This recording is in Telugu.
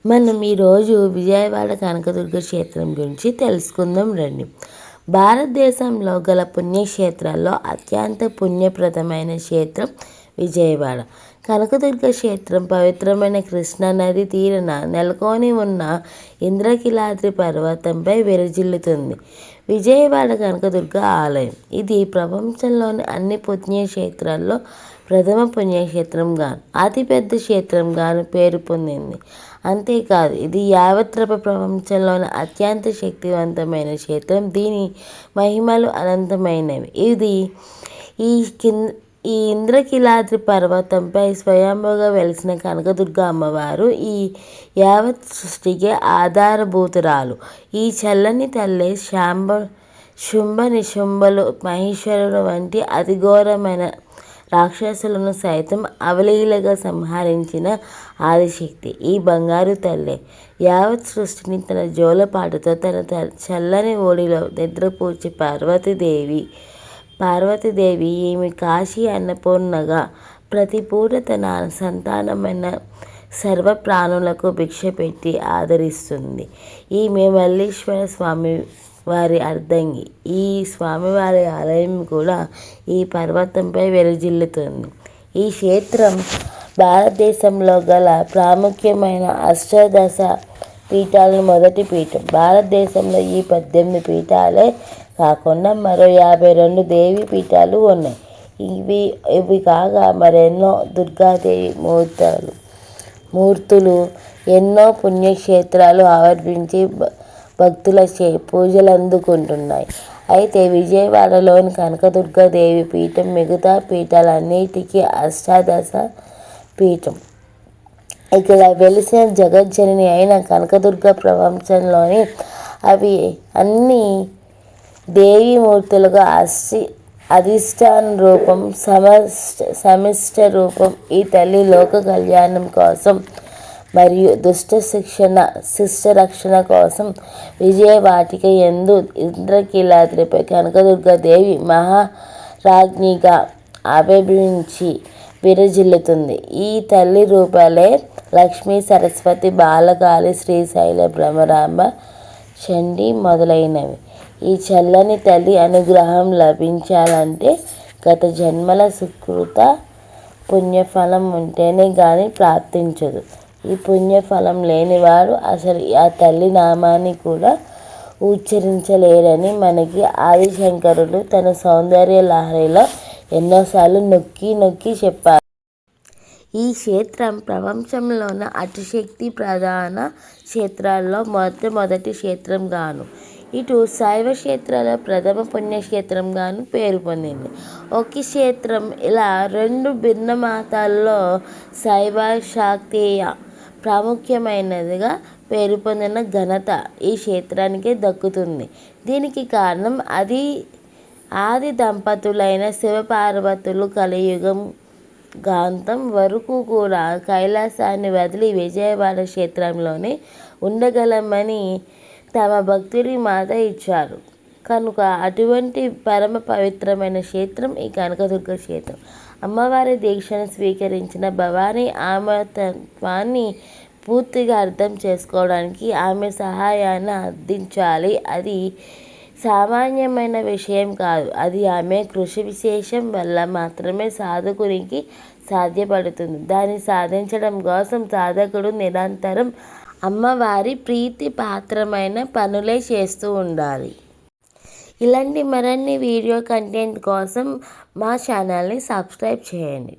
మనం ఈరోజు విజయవాడ కనకదుర్గ క్షేత్రం గురించి తెలుసుకుందాం రండి. భారతదేశంలో గల పుణ్యక్షేత్రాల్లో అత్యంత పుణ్యప్రదమైన క్షేత్రం విజయవాడ. కనకదుర్గ క్షేత్రం పవిత్రమైన కృష్ణా నది తీరాన నెలకొని ఉన్న ఇంద్రకీలాద్రి పర్వతంపై విరజిల్లుతుంది విజయవాడ కనకదుర్గ ఆలయం. ఇది ప్రపంచంలోని అన్ని పుణ్యక్షేత్రాల్లో ప్రథమ పుణ్యక్షేత్రంగాను అతిపెద్ద క్షేత్రంగాను పేరు పొందింది. అంతేకాదు ఇది యావత్ ప్రపంచంలోని అత్యంత శక్తివంతమైన క్షేత్రం. దీని మహిమలు అనంతమైనవి. ఈ ఇంద్రకీలాద్రి పర్వతంపై స్వయంభుగా వెలిసిన కనకదుర్గ అమ్మవారు ఈ యావత్ సృష్టికి ఆధారభూతురాలు. ఈ చల్లని తల్లి శుంభ నిశుంభులు మహేశ్వరుడు వంటి అతిఘోరమైన రాక్షసులను సైతం అవలీలగా సంహరించిన ఆదిశక్తి ఈ బంగారు తల్లే. యావత్ సృష్టిని తన జోలపాటుతో తన చల్లని ఒడిలో నిద్రపూర్చి పార్వతీదేవి ఈమె కాశీ అన్నపూర్ణగా ప్రతి పూట తన సంతానమైన సర్వ ప్రాణులకు భిక్ష పెట్టి ఆదరిస్తుంది. ఈమె మల్లీశ్వర స్వామి వారి అర్ధంగి. ఈ స్వామివారి ఆలయం కూడా ఈ పర్వతంపై వెలజిల్లుతుంది. ఈ క్షేత్రం భారతదేశంలో గల ప్రాముఖ్యమైన అష్టాదశ పీఠాలను మొదటి పీఠం. భారతదేశంలో ఈ 18 పీఠాలే కాకుండా మరో 52 దేవీ పీఠాలు ఉన్నాయి. ఇవి కాగా మరెన్నో దుర్గాదేవి మూర్తులు ఎన్నో పుణ్యక్షేత్రాలు ఆవిర్భించి భక్తులచే పూజలు అందుకుంటున్నాయి. అయితే విజయవాడలోని కనకదుర్గాదేవి పీఠం మిగతా పీఠాలన్నిటికీ అష్టాదశ పీఠం. ఇక్కడ వెలిసిన జగజ్జనని అయిన కనకదుర్గ ప్రపంచంలోని అవి అన్ని దేవీమూర్తులుగా అధిష్టాన రూపం, సమిష్ట రూపం. ఈ తల్లి లోక కళ్యాణం కోసం మరియు శిష్ట రక్షణ కోసం విజయవాటిక యందు ఇంద్రకీలాద్రిపై కనకదుర్గాదేవి మహారాజ్ఞిగా ఆవిర్భవించి విరజిల్లుతుంది. ఈ తల్లి రూపాలే లక్ష్మీ, సరస్వతి, బాలకాళి, శ్రీశైల, భ్రమరాంబ, చండీ మొదలైనవి. ఈ చల్లని తల్లి అనుగ్రహం లభించాలంటే గత జన్మల సుకృత పుణ్యఫలం ఉంటేనే కానీ ప్రాప్తించదు. ఈ పుణ్యఫలం లేనివాడు అసలు ఆ తల్లి నామాన్ని కూడా ఉచ్చరించలేరని మనకి ఆదిశంకరుడు తన సౌందర్య లహరిలో ఎన్నోసార్లు నొక్కి చెప్పారు. ఈ క్షేత్రం ప్రపంచంలోని అతిశక్తి ప్రధాన క్షేత్రాల్లో మొట్టమొదటి క్షేత్రంగాను ఇటు శైవ క్షేత్రాల ప్రథమ పుణ్యక్షేత్రంగాను పేరు పొందింది. ఒక క్షేత్రం ఇలా 2 భిన్న మతాల్లో శైవ శాక్తేయ ప్రాముఖ్యమైనదిగా పేరు పొందిన ఘనత ఈ క్షేత్రానికే దక్కుతుంది. దీనికి కారణం ఆది దంపతులైన శివపార్వతులు కలియుగం గాంతం వరకు కూడా కైలాసాన్ని వదిలి విజయవాడ క్షేత్రంలోనే ఉండగలమని తమ భక్తుడి మాట ఇచ్చారు. కనుక అటువంటి పరమ పవిత్రమైన క్షేత్రం ఈ కనకదుర్గ క్షేత్రం. అమ్మవారి దీక్షను స్వీకరించిన భవానీ ఆమె తత్వాన్ని పూర్తిగా అర్థం చేసుకోవడానికి ఆమె సహాయాన్ని అందించాలి. అది సామాన్యమైన విషయం కాదు. అది ఆమె కృషి విశేషం వల్ల మాత్రమే సాధకునికి సాధ్యపడుతుంది. దాన్ని సాధించడం కోసం సాధకుడు నిరంతరం అమ్మవారి ప్రీతి పాత్రమైన పనులే చేస్తూ ఉండాలి. ఇలాంటి మరిన్ని వీడియో కంటెంట్ కోసం మా ఛానల్ని సబ్స్క్రైబ్ చేయండి.